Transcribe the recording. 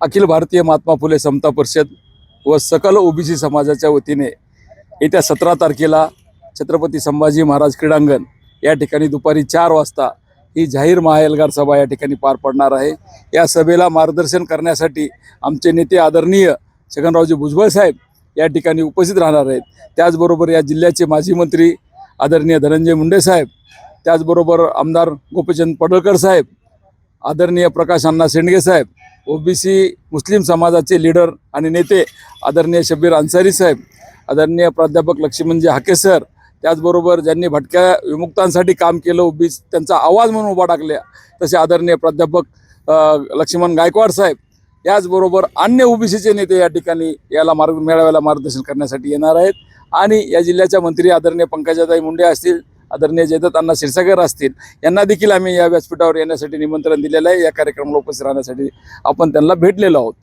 अखिल भारतीय महात्मा फुले समता परिषद व सकल ओबीसी समाजाच्या वतीने येत्या 17 तारखेला छत्रपती संभाजी महाराज क्रीडांगण या ठिकाणी दुपारी 4 वाजता ही जाहीर महाएल्गार सभा या ठिकाणी पार पडणार आहे। या सभेला मार्गदर्शन करण्यासाठी आमचे नेते आदरणीय छगनरावजी भुजबळ साहेब या ठिकाणी उपस्थित राहणार आहेत। त्याचबरोबर या जिल्ह्याचे माजी मंत्री आदरणीय धनंजय मुंडे साहेब, त्याचबरोबर आमदार गोपीचंद पडळकर साहेब, आदरणीय प्रकाश अण्णा शेंडगे साहेब, ओबीसी मुस्लिम समाजाचे लीडर आणि नेते आदरणीय शब्बीर अन्सारी साहेब, आदरणीय प्राध्यापक लक्ष्मणजी हाके सर, त्याचबरोबर ज्यांनी भटक्या विमुक्तांसाठी काम केलं, ओबीसी त्यांचा आवाज म्हणून उभा टाकल्या तसे आदरणीय प्राध्यापक लक्ष्मण गायकवाड साहेब, याचबरोबर अन्य ओबीसीचे नेते या ठिकाणी याला मेळाव्याला मार्गदर्शन करण्यासाठी येणार आहेत। आणि या जिल्ह्याच्या मंत्री आदरणीय पंकजाताई मुंडे असतील, आदरणीय जयदत्त अण्णा क्षीरसागर असतील, यांना देखील आम्ही या व्यासपीठावर येण्यासाठी निमंत्रण दिलेलं आहे। या कार्यक्रमाला उपस्थित राहण्यासाठी आपण त्यांना भेटलेलो आहोत।